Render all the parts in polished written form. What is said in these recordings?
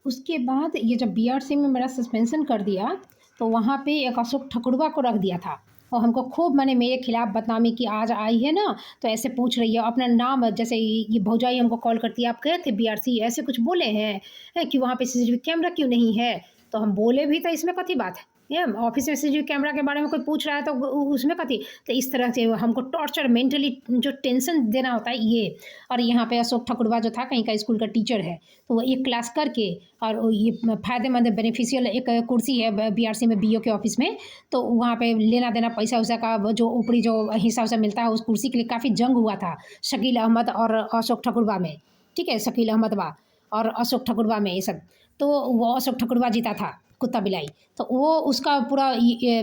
उसके बाद ये जब बीआरसी में मेरा सस्पेंशन कर दिया, तो वहाँ पे एक अशोक ठकुरवा को रख दिया था और हमको खूब माने मेरे खिलाफ बदनामी की, आज आई है ना तो ऐसे पूछ रही है अपना नाम, जैसे ये भौजाई हमको कॉल करती है, आप गए थे बीआरसी, ऐसे कुछ बोले हैं कि वहाँ पे सीसीटीवी कैमरा क्यों नहीं है? तो हम बोले भी, तो इसमें कथी बात है? ये ऑफिस में सीसीटीवी कैमरा के बारे में कोई पूछ रहा है तो उसमें कथी? तो इस तरह से हमको टॉर्चर, मेंटली जो टेंशन देना होता है ये। और यहाँ पे अशोक ठकुरवा जो था कहीं का स्कूल का टीचर है, तो वो एक क्लास करके और ये फ़ायदेमंद बेनिफिशियल एक कुर्सी है बीआरसी में बीओ के ऑफिस में, तो वहाँ पे लेना देना पैसा वैसा का जो ऊपरी जो हिस्सा उसा मिलता है, उस कुर्सी के लिए काफ़ी जंग हुआ था शकील अहमद और अशोक ठकुरवा में। ठीक है, शकील अहमदवा और अशोक ठकुरवा में ये सब। तो वो अशोक ठकुरवा जीता था, कुत्ता बिलाई। तो वो उसका पूरा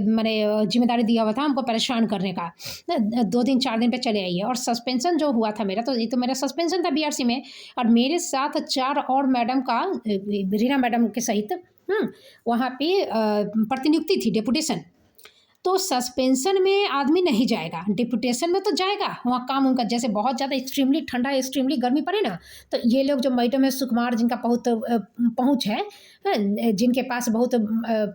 मैंने जिम्मेदारी दिया हुआ था हमको परेशान करने का। 2 दिन 4 दिन पे चले आइए। और सस्पेंशन जो हुआ था मेरा, तो ये तो मेरा सस्पेंशन था बीआरसी में, और मेरे साथ 4 और मैडम का रीना मैडम के सहित वहाँ पे प्रतिनियुक्ति थी, डेपुटेशन। तो सस्पेंशन में आदमी नहीं जाएगा, डिप्यूटेशन में तो जाएगा। वहाँ काम उनका जैसे बहुत ज़्यादा एक्सट्रीमली ठंडा, एक्सट्रीमली गर्मी पड़े ना, तो ये लोग जो मैडम है सुकुमार, जिनका बहुत पहुँच है, जिनके पास बहुत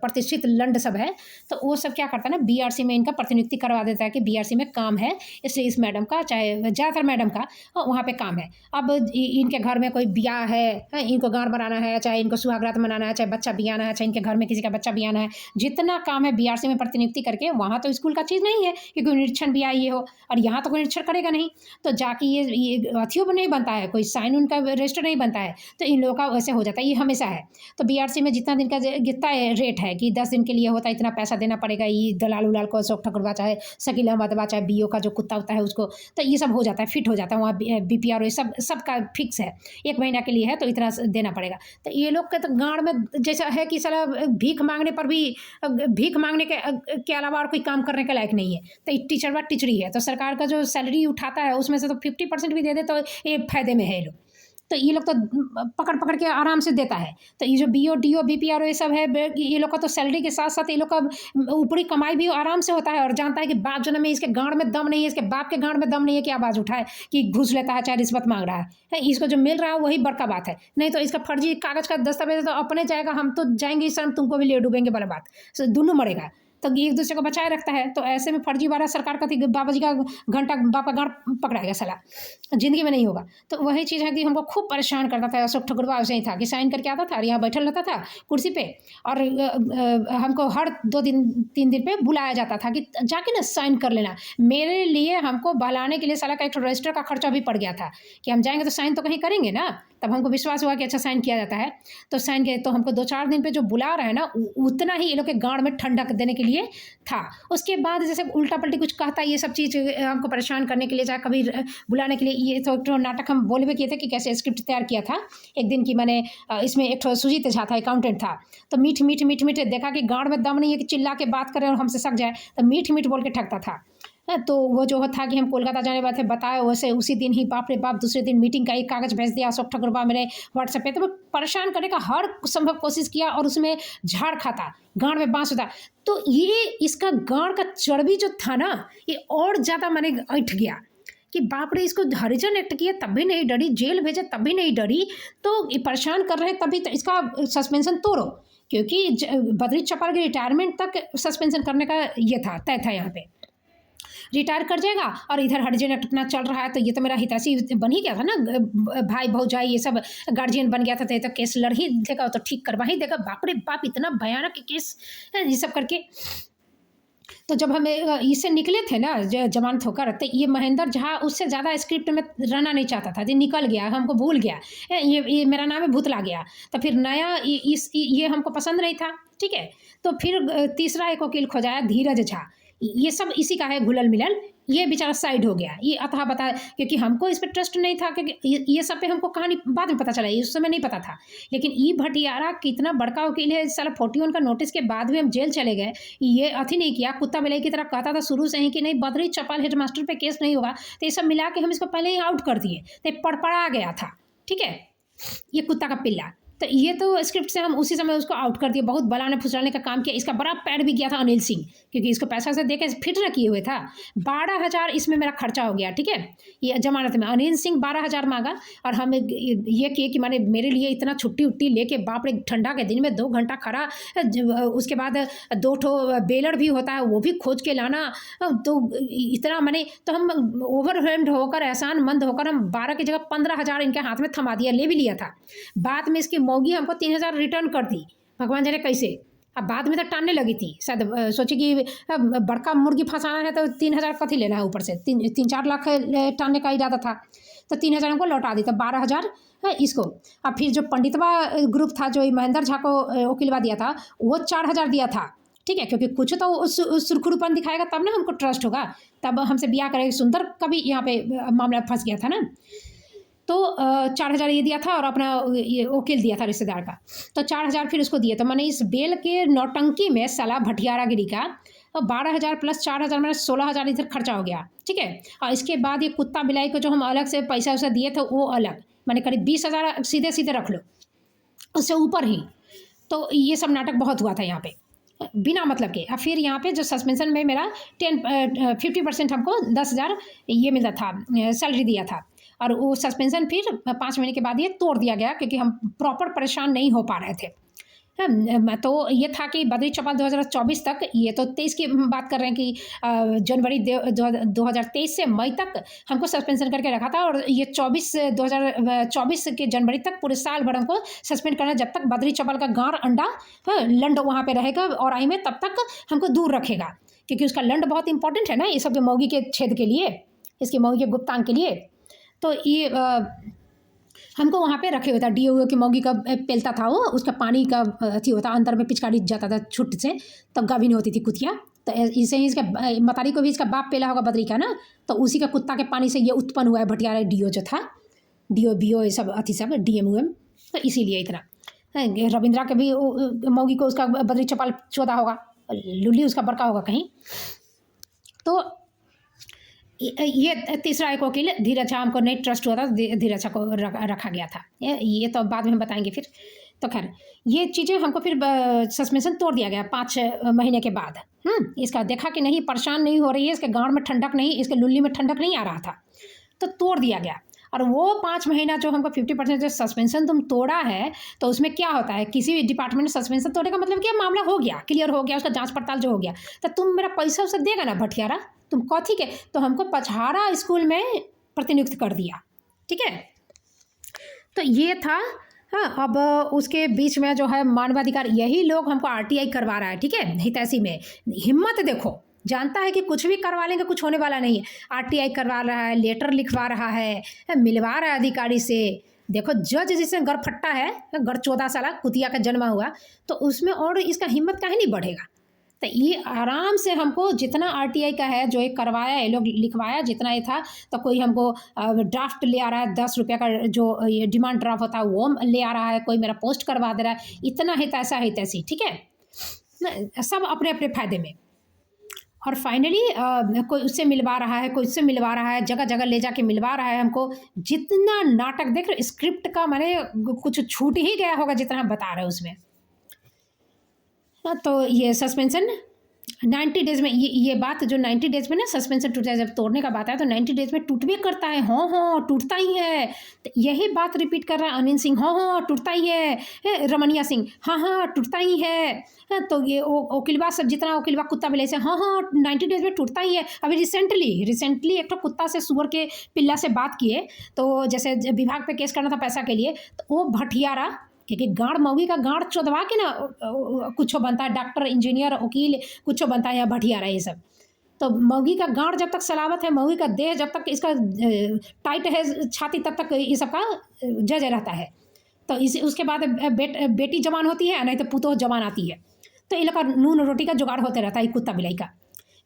प्रतिष्ठित लंड सब है, तो वो सब क्या करता है ना, बीआरसी में इनका प्रतिनियुक्ति करवा देता है कि बीआरसी में काम है, इसलिए इस मैडम का, चाहे ज़्यादातर मैडम का वहाँ पे काम है। अब इनके घर में कोई ब्याह है, इनको गाँठ बनाना है, चाहे इनको सुहागरात मनाना है, चाहे बच्चा बियाना है, चाहे इनके घर में किसी का बच्चा बियाना है, जितना काम है बीआरसी में प्रतिनियुक्ति करके, वहाँ तो स्कूल का चीज़ नहीं है कि कोई निरीक्षण भी आई हो, और यहाँ तो कोई निरीक्षण करेगा नहीं। तो जाके ये अथियों नहीं बनता है, कोई साइन उनका रजिस्टर नहीं बनता है, तो इन लोगों का वैसे हो जाता है, ये हमेशा है। तो बीआरसी में जितना दिन का जितना रेट है कि 10 दिन के लिए होता है, इतना पैसा देना पड़ेगा, ये दलाल उलाल को, अशोक ठकुरवा चाहे शकील अहमदवा चाहे बीओ का जो कुत्ता होता है उसको, तो ये सब हो जाता है, फिट हो जाता है वहाँ बीपीआर, ये सब सबका फिक्स है, 1 महीना के लिए है तो इतना देना पड़ेगा। तो ये लोग के तो गाँड में जैसा है कि साला भीख मांगने पर भी, भीख मांगने के अलावा और कोई काम करने के लायक नहीं है। तो टीचर टीचरी है, तो सरकार का जो सैलरी उठाता है उसमें से तो 50% भी दे दे तो ये फायदे में है ये लोग। तो ये लोग तो पकड़ पकड़ के आराम से देता है। तो ये जो बीओ डीओ बीपीआर ये सब है, ये लोग का तो सैलरी के साथ साथ ये लोग का ऊपरी कमाई भी आराम से होता है, और जानता है कि बाप जन्म में इसके गांड में दम नहीं है, इसके बाप के गांड में दम नहीं है कि आवाज़ उठाए कि घूस लेता है चाहे रिश्वत मांग रहा है। इसको जो मिल रहा है वही बड़का बात है, नहीं तो इसका फर्जी कागज का दस्तावेज तो अपने जाएगा, हम तो जाएंगे इस समय तुमको भी ले डूबेंगे वाला बात, दोनों मरेगा। तो एक दूसरे को बचाए रखता है। तो ऐसे में फर्जी वाला सरकार का बाबा जी का घंटा बाप का गांड पकड़ाएगा साला, जिंदगी में नहीं होगा। तो वही चीज़ है कि हमको खूब परेशान करता था। अशोक ठकुरवा ऐसे ही था कि साइन करके आता था और यहाँ बैठल रहता था कुर्सी पे, और हमको हर 2 दिन 3 दिन पे बुलाया जाता था कि जाके ना साइन कर लेना। मेरे लिए हमको बहलाने के लिए साला का एक रजिस्टर का खर्चा भी पड़ गया था कि हम जाएंगे तो साइन तो कहीं करेंगे ना। तब हमको विश्वास हुआ कि अच्छा साइन किया जाता है, तो साइन किया। तो हमको 2-4 दिन पे जो बुला रहे हैं ना, उतना ही ये लोग के गाँड में ठंडक देने के लिए था। उसके बाद जैसे उल्टा पल्टी कुछ कहता है, ये सब चीज़ हमको परेशान करने के लिए, चाहे कभी बुलाने के लिए। ये तो नाटक हम बोले भी किए थे कि कैसे स्क्रिप्ट तैयार किया था एक दिन की मैंने, इसमें एक सुजीत झा था, अकाउंटेंट था। तो मीठ मीठ मीठ मीठ देखा कि गाँड में दम नहीं है कि चिल्ला के बात करें और हमसे सक जाए, तो मीठ मीठ बोल के ठगता था। तो वो जो था कि हम कोलकाता जाने वाले थे, बताया वैसे उसी दिन ही बाप रे बाप दूसरे दिन मीटिंग का एक कागज़ भेज दिया अशोक ठकुरवा मेरे व्हाट्सएप पे। तो मैं परेशान करने का हर संभव कोशिश किया, और उसमें झाड़ खाता, गाँड में बाँस होता। तो ये इसका गाँड का चर्बी जो था ना, ये और ज़्यादा मैंने ऐंठ गया कि बाप रे, इसको हरिजन एक्ट किया तब भी नहीं डरी, जेल भेजे तब भी नहीं डरी, तो ये परेशान कर रहे हैं तभी तो इसका सस्पेंशन तोड़ो। क्योंकि बद्री चपाल के रिटायरमेंट तक सस्पेंशन करने का ये था, तय था। यहाँ पे रिटायर कर जाएगा और इधर हरिजन एक्ट अपना चल रहा है, तो ये तो मेरा हितैषी बन ही गया था ना, भाई भौजाई ये सब गार्जियन बन गया था। तो केस लड़ ही देगा, तो ठीक करवा ही देगा। बाप रे बाप, इतना भयानक केस ये सब करके। तो जब हमें इससे निकले थे ना जमानत होकर, तो ये महेंद्र झा उससे ज़्यादा स्क्रिप्ट में रहना नहीं चाहता था, ये निकल गया, हमको भूल गया, ये मेरा नाम है भूतला गया। तो फिर नया ये हमको पसंद नहीं था, ठीक है। तो फिर तीसरा एक वकील खोजाया, धीरज झा। ये सब इसी का है घुलल मिलल। ये बेचारा साइड हो गया, ये अतः बता, क्योंकि हमको इस पर ट्रस्ट नहीं था, क्योंकि ये सब पे हमको कहानी बाद में पता चला, इस समय नहीं पता था। लेकिन ई भटियारा कितना बड़का वकील है, साला 41 का नोटिस के बाद भी हम जेल चले गए। ये अथी नहीं किया, कुत्ता बिलाई की तरह कहता था शुरू से ही कि नहीं बद्री चपाल हेडमास्टर पे केस नहीं होगा। तो ये सब मिला के हम इसको पहले ही आउट कर दिए, तो पड़पड़ा गया था, ठीक है, ये कुत्ता का पिल्ला। तो ये तो स्क्रिप्ट से हम उसी समय उसको आउट कर दिए, बहुत बलाने फुसलाने का काम किया। इसका बड़ा पैड भी गया था अनिल सिंह, क्योंकि इसको पैसा से दे के फिट न किए हुए था। 12,000 इसमें मेरा खर्चा हो गया, ठीक है। ये जमानत में अनिल सिंह 12,000 मांगा, और हम ये किए कि मैंने मेरे लिए इतना छुट्टी उट्टी लेके, बाप रे ठंडा के दिन में 2 घंटा खड़ा, उसके बाद 2 ठो बेलर भी होता है वो भी खोज के लाना। तो इतना मैंने, तो हम ओवरवेल्म्ड होकर, एहसान मंद होकर हम 12 की जगह 15,000 इनके हाथ में थमा दिया, ले भी लिया था। बाद में इसकी मौगी हमको 3,000 रिटर्न कर दी, भगवान जाने कैसे। अब बाद में तो टानने लगी थी शायद, सोची कि बड़का मुर्गी फंसाना है तो 3,000 कथी लेना है, ऊपर से 3-4 लाख टानने का इरादा था। तो 3,000 हमको लौटा दी, तो 12,000 है इसको। अब फिर जो पंडितवा ग्रुप था, जो महेंद्र झा को वकीलवा दिया था, वो 4,000 दिया था, ठीक है। क्योंकि कुछ तो उस सुरखुरूपन दिखाएगा तब ना हमको ट्रस्ट होगा, तब हमसे ब्याह करेगा। सुंदर का भी यहाँ पे मामला फंस गया था ना। तो 4,000 ये दिया था, और अपना ये वकील दिया था रिश्तेदार का, तो 4,000 फिर उसको दिए। तो मैंने इस बेल के नौटंकी में साला भटियारागिरी का 12,000 प्लस 4,000 मैंने 16,000 इधर खर्चा हो गया, ठीक है। और इसके बाद ये कुत्ता बिलाई को जो हम अलग से पैसा वैसा दिए थे वो अलग, मैंने करीब 20,000 सीधे सीधे रख लो, उससे ऊपर ही। तो ये सब नाटक बहुत हुआ था यहाँ पे बिना मतलब के। अब फिर यहाँ पे जो सस्पेंशन में मेरा 50% हमको 10,000 ये मिलता था, सैलरी दिया था। और वो सस्पेंशन फिर 5 महीने के बाद ये तोड़ दिया गया, क्योंकि हम प्रॉपर परेशान नहीं हो पा रहे थे। तो ये था कि बद्री चौपाल 2024 तक, ये तो 23 की बात कर रहे हैं कि जनवरी 2023 से मई तक हमको सस्पेंशन करके रखा था। और ये 2024 के जनवरी तक पूरे साल भर हमको सस्पेंड करना, जब तक बद्री चौपाल का गार अंडा लंड वहाँ पे रहेगा और आई में, तब तक हमको दूर रखेगा, क्योंकि उसका लंड बहुत इंपॉर्टेंट है ना ये सब के मौगी के छेद के लिए, इसकी मौगी के गुप्तांग के लिए। तो ये हमको वहाँ पे रखे हुए था। डीओ की मौगी का पेलता था वो, उसका पानी का अथी होता, अंदर में पिचकारी जाता था छुट से, तब गाभिन होती थी कुतिया। तो इसे ही इसका मतारी को भी इसका बाप पेला होगा बद्री का ना, तो उसी का कुत्ता के पानी से ये उत्पन्न हुआ है भटियारा डीओ जो था, डीओ बीओ ये सब अथी सब DMUM। तो इसीलिए इतना रविंद्रा के भी मौगी को उसका बद्री चौपाल चौदह होगा, लुल्ली उसका बड़का होगा कहीं। तो ये तीसरा एक वकील धीरज झा, हमको नहीं ट्रस्ट हुआ था, धीरज झा को रखा गया था। ये तो बाद में हम बताएंगे फिर। तो खैर ये चीज़ें हमको फिर सस्पेंशन तोड़ दिया गया 5 महीने के बाद। इसका देखा कि नहीं परेशान नहीं हो रही है, इसके गाँव में ठंडक नहीं, इसके लुल्ली में ठंडक नहीं आ रहा था, तो तोड़ दिया गया। और वो 5 महीना जो हमको 50% जो सस्पेंशन तुम तोड़ा है, तो उसमें क्या होता है, किसी भी डिपार्टमेंट में सस्पेंशन तोड़ने का मतलब क्या, मामला हो गया, क्लियर हो गया, उसका जांच पड़ताल जो हो गया, तो तुम मेरा पैसा उसे देगा ना भटियारा, तुम कथी के। तो हमको पचहारा स्कूल में प्रतिनियुक्त कर दिया, ठीक है। तो ये था। हाँ, अब उसके बीच में जो है मानवाधिकार, यही लोग हमको RTI करवा रहा है, ठीक है। हितैषी में हिम्मत देखो, जानता है कि कुछ भी करवा लेंगे, कुछ होने वाला नहीं है। RTI करवा रहा है, लेटर लिखवा रहा है, मिलवा रहा है अधिकारी से। देखो जज जिसने गरफट्टा है, गर 14 साल कुतिया का जन्मा हुआ, तो उसमें और इसका हिम्मत काहे नहीं बढ़ेगा। तो ये आराम से हमको जितना RTI का है जो एक करवाया, ये लोग लिखवाया जितना ये था, तो कोई हमको ड्राफ्ट ले आ रहा है 10 रुपये का, जो ये डिमांड ड्राफ्ट होता है वो ले आ रहा है, कोई मेरा पोस्ट करवा दे रहा है, इतना है तैसा है तैसी, ठीक है। सब अपने अपने फ़ायदे में। और फाइनली कोई उससे मिलवा रहा है, कोई उससे मिलवा रहा है, जगह जगह ले जाके मिलवा रहा है हमको। जितना नाटक देख रहे, स्क्रिप्ट का मैंने कुछ छूट ही गया होगा जितना हम बता रहे हैं उसमें। तो ये सस्पेंशन 90 डेज में, ये बात जो 90 डेज में ना सस्पेंशन टूटा है, जब तोड़ने का बात है तो 90 डेज में टूट भी करता है। हाँ टूटता ही है। तो यही बात रिपीट कर रहा है अनिल सिंह, हाँ टूटता ही है। रमनिया सिंह, हाँ टूटता ही है। तो ये वकीलबा सब जितना वकीलबा कुत्ता बिलाई से, हाँ 90 डेज में टूटता ही है। अभी रिसेंटली एक तो कुत्ता से सुअर के पिल्ला से बात किए, तो जैसे विभाग पे केस करना था पैसा के लिए, तो वो भटियारा, क्योंकि गाड़ मौगी का गाड़ चोदवा के ना कुछ बनता है, डॉक्टर इंजीनियर वकील कुछ बनता है, या भटियारा ये सब। तो मौगी का गाड़ जब तक सलामत है, मौगी का देह जब तक इसका टाइट है छाती, तब तक ये सब का जज रहता है। तो इस उसके बाद बेटी जवान होती है, नहीं तो पुतोह जवान आती है। तो ये लोग का नून रोटी का जुगाड़ होते रहता है कुत्ता बिलाई का।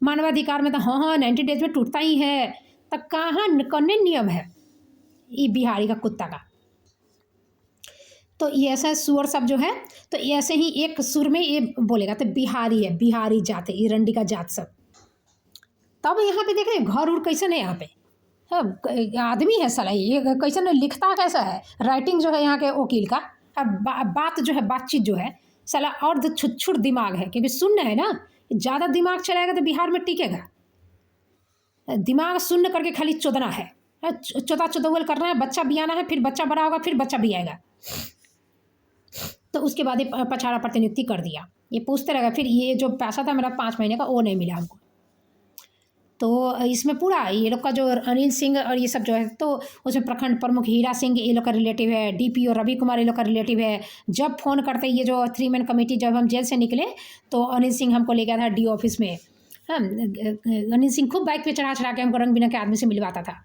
मानवाधिकार में तो हाँ 90 डेज में टूटता ही है। तो कहाँ कौन नियम है ये बिहारी का कुत्ता का। तो ये ऐसा सुअर सब जो है, तो ऐसे ही एक सुर में ये बोलेगा, तो बिहारी है, बिहारी जात है, इरंडी का जात सब। तब यहाँ पे देख रहे घर उर कैसन है, यहाँ पे आदमी है साला, ये कैसन लिखता कैसा है, राइटिंग जो है यहाँ के वकील का और बात जो है, बातचीत जो है, साला अर्ध छुच्छुर दिमाग है, क्योंकि शून्य है ना। ज़्यादा दिमाग चलाएगा तो बिहार में टिकेगा। दिमाग शून्य करके खाली चोदना है, चोदा चोदवल करना है, बच्चा भी आना है, फिर बच्चा बड़ा होगा, फिर बच्चा भी आएगा। तो उसके बाद ये पछाड़ा प्रतिनियुक्ति कर दिया। ये पूछते रहेगा, फिर ये जो पैसा था मेरा 5 महीने का वो नहीं मिला हमको। तो इसमें पूरा ये लोग का जो अनिल सिंह और ये सब जो है, तो उसमें प्रखंड प्रमुख हीरा सिंह ये लोग का रिलेटिव है, डीपीओ रवि कुमार ये लोग का रिलेटिव है। जब फ़ोन करते ये जो 3 मैन कमेटी, जब हम जेल से निकले तो अनिल सिंह हमको ले गया था डी ऑफिस में। हाँ, अनिल सिंह खूब बाइक पे चढ़ा चढ़ा के हमको रंग बिरंगे आदमी से मिलवाता था।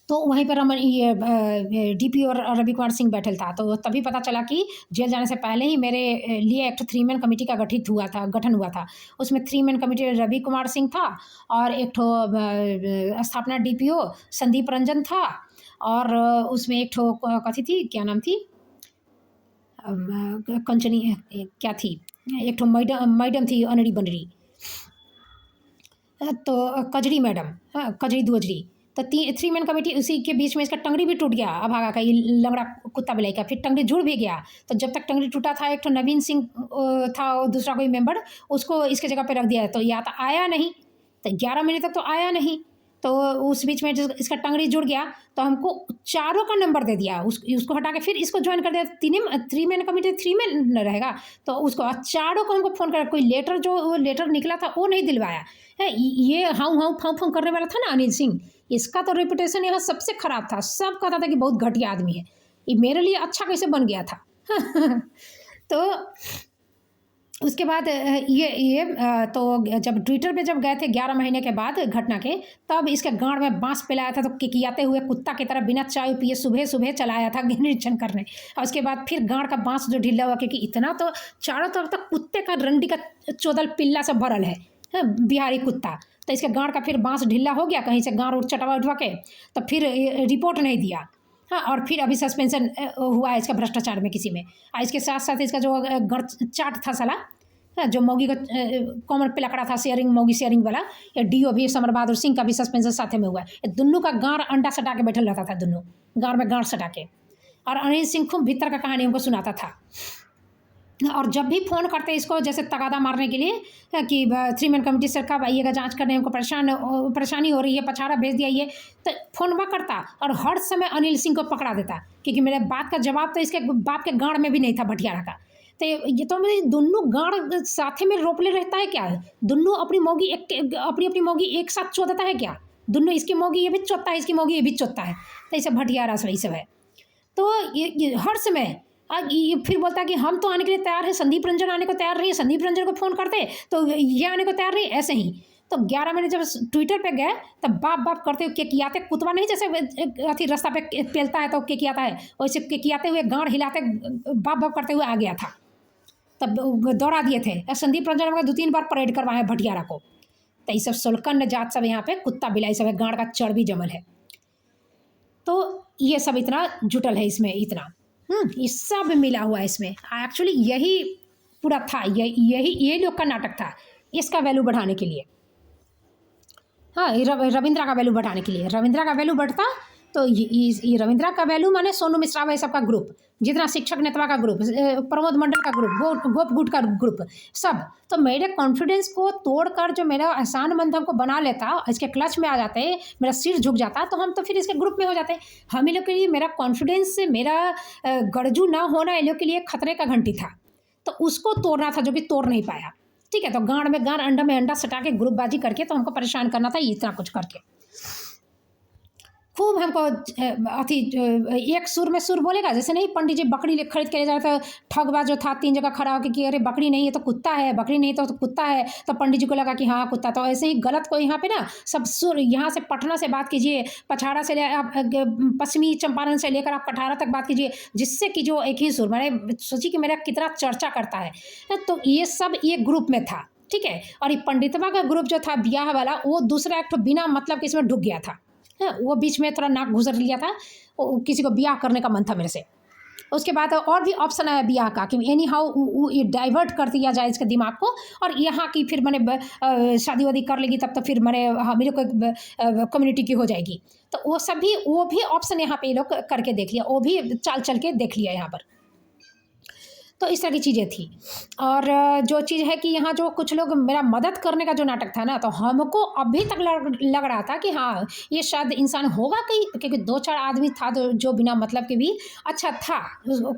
तो वहीं पर हम ये डीपी और रवि कुमार सिंह बैठल था। तो तभी पता चला कि जेल जाने से पहले ही मेरे लिए एक 3 मैन कमेटी का गठन हुआ था। उसमें 3 मैन कमेटी रवि कुमार सिंह था, और एक स्थापना डीपीओ संदीप रंजन था, और उसमें एक कथी थी, क्या नाम थी, कंचनी क्या थी, एक मैडम थी अनड़ी बनरी, तो कजरी मैडम, हाँ कजरी दुअजरी। तो 3 मैन कमेटी, उसी के बीच में इसका टंगड़ी भी टूट गया अभागा का, ये लंगड़ा कुत्ता बिलाई का, फिर टंगड़ी जुड़ भी गया। तो जब तक टंगड़ी टूटा था, एक तो नवीन सिंह था और दूसरा कोई मेंबर, उसको इसके जगह पे रख दिया। तो या तो आया नहीं, तो 11 महीने तक तो आया नहीं। तो उस बीच में इसका टंगड़ी जुड़ गया, तो हमको चारों का नंबर दे दिया, उसको हटा के फिर इसको ज्वाइन कर दिया। 3 मैन कमेटी 3 मैन रहेगा, तो उसको चारों को हमको फ़ोन कर, कोई लेटर जो लेटर निकला था वो नहीं दिलवाया है। ये हाउ हाउ फाउ फाउ करने वाला था ना अनिल सिंह, इसका तो रेपुटेशन यहाँ सबसे ख़राब था। सब कहता था कि बहुत घटिया आदमी है। ये मेरे लिए अच्छा कैसे बन गया था। तो उसके बाद तो जब ट्विटर पे जब गए थे 11 महीने के बाद घटना के, तब इसके गाँड में बांस पिलाया था, तो किकियाते हुए कुत्ता की तरह बिना चाय पिए सुबह सुबह चलाया था निरीक्षण करने। और उसके बाद फिर गाँड का बांस जो ढीला हुआ, क्योंकि इतना तो चारों तरफ तक कुत्ते का रंडी का चोदल पिल्ला से भरल है, बिहारी कुत्ता। तो इसके गाँड का फिर बांस ढीला हो गया, कहीं से गाँड उठ चटवा उठवा के, तो फिर रिपोर्ट नहीं दिया। हाँ, और फिर अभी सस्पेंशन हुआ है इसका भ्रष्टाचार में किसी में। और इसके साथ साथ इसका जो गढ़ चाट था साला, जो मौगी का कॉमन पे लकड़ा था, शेयरिंग मौगी शेयरिंग वाला, ये डीओ भी समर बहादुर सिंह का भी सस्पेंशन साथ में हुआ है। ये दोनों का गाँड अंडा सटा के बैठल रहता था, दोनों गाँड में गाँड सटा के। और अनिल सिंह खूब भीतर का कहानी हमको सुनाता था। और जब भी फ़ोन करते इसको जैसे तगादा मारने के लिए कि 3 मैन कमेटी से कब आइएगा जांच करने, हमको परेशानी हो रही है, पछाड़ा भेज दिया ये, तो फ़ोन करता और हर समय अनिल सिंह को पकड़ा देता, क्योंकि मेरे बात का जवाब तो इसके बाप के गाँड में भी नहीं था, भटियारा का। तो ये तो मेरे दोनों गाँड साथे में रोपले रहता है क्या? दोनों अपनी अपनी मौगी एक साथ चोदता है क्या? दोनों, इसकी मौगी ये भी चोदता है, इसकी मौगी ये भी चोदता है। तो इसे भटियारा सही सब है। तो ये हर समय ये फिर बोलता है कि हम तो आने के लिए तैयार है, संदीप रंजन आने को तैयार नहीं है, संदीप रंजन को फ़ोन करते तो ये आने को तैयार नहीं, ऐसे ही। तो 11 महीने जब ट्विटर पे गए तब बाप बाप करते हुए केकियाते, कुतवा नहीं जैसे अथी रास्ता पे पेलता है तो केकियाता है, वैसे केकियाते हुए गाँड हिलाते बाप बाप करते हुए आ गया था। तब दौड़ा दिए थे संदीप रंजन में 2-3 बार परेड करवाए भटियारा को। तो ये सब सोलकन जात सब यहाँ पे कुत्ता बिलाई सब है, गाँड का चर्बी जमल है। तो ये सब इतना जुटल है इसमें, इतना ये सब मिला हुआ है इसमें। एक्चुअली यही पूरा था, यही लोग का नाटक था, इसका वैल्यू बढ़ाने के लिए। हाँ, रविंद्रा का वैल्यू बढ़ाने के लिए। रविंद्रा का वैल्यू बढ़ता तो ये रविंद्रा का वैल्यू माने सोनू मिश्रा भाई सबका ग्रुप, जितना शिक्षक नेतवा का ग्रुप, प्रमोद मंडल का ग्रुप, गोप गुट का ग्रुप, सब। तो मेरे कॉन्फिडेंस को तोड़कर जो मेरा एहसान मंद हमको बना लेता, इसके क्लच में आ जाते, मेरा सिर झुक जाता, तो हम तो फिर इसके ग्रुप में हो जाते। हम ही लोग के लिए मेरा कॉन्फिडेंस से मेरा गरजू ना होना इन लोग के लिए खतरे का घंटी था। तो उसको तोड़ना था, जो कि तोड़ नहीं पाया। ठीक है, तो गाँड में गाँड, अंडा में अंडा सटा के ग्रुपबाजी करके तो हमको परेशान करना था, इतना कुछ करके। खूब हमको अथी एक सुर में सुर बोलेगा, जैसे नहीं पंडित जी बकरी खरीद के ले जा रहे थे, ठगवा जो था 3 जगह खड़ा होकर कि अरे बकरी नहीं है तो कुत्ता है, बकरी नहीं तो कुत्ता है, तो पंडित जी को लगा कि हाँ कुत्ता। तो ऐसे ही गलत को यहाँ पे ना सब सुर, यहाँ से पटना से बात कीजिए, पछाड़ा से आप पश्चिमी चंपारण से लेकर आप कटहरा तक बात कीजिए, जिससे कि जो एक ही सुर, मैंने सोची कि मेरा कितना चर्चा करता है। तो ये सब एक ग्रुप में था, ठीक है। और ये पंडितवा का ग्रुप जो था ब्याह वाला, वो दूसरा एक बिना मतलब कि इसमें ढुक गया था। वो बीच में थोड़ा नाक गुजर लिया था, किसी को ब्याह करने का मन था मेरे से। उसके बाद और भी ऑप्शन आया ब्याह का कि एनी हाउ ये डाइवर्ट कर दिया जाए इसके दिमाग को, और यहाँ की फिर मैंने शादी वादी कर लेगी तब तो फिर मैंने मेरे को कम्युनिटी की हो जाएगी। तो वो भी ऑप्शन यहाँ पे ये लोग करके देख लिया, वो भी चाल चल के देख लिया यहाँ पर। तो इस तरह की चीज़ें थी। और जो चीज़ है कि यहाँ जो कुछ लोग मेरा मदद करने का जो नाटक था ना, तो हमको अभी तक लग रहा था कि हाँ ये शायद इंसान होगा कहीं, क्योंकि 2-4 आदमी था जो बिना मतलब के भी अच्छा था,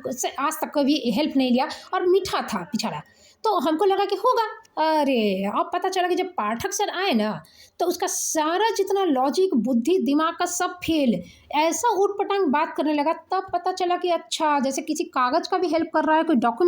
उससे आज तक कभी हेल्प नहीं लिया और मीठा था बेचारा, तो हमको लगा कि होगा। अरे अब पता चला कि जब पाठक सर आए ना, तो उसका सारा जितना लॉजिक बुद्धि दिमाग का सब फेल, ऐसा ऊट पटांग बात करने लगा। तब पता चला कि अच्छा जैसे किसी कागज़ का भी हेल्प कर रहा है, कोई डॉक्यूमेंट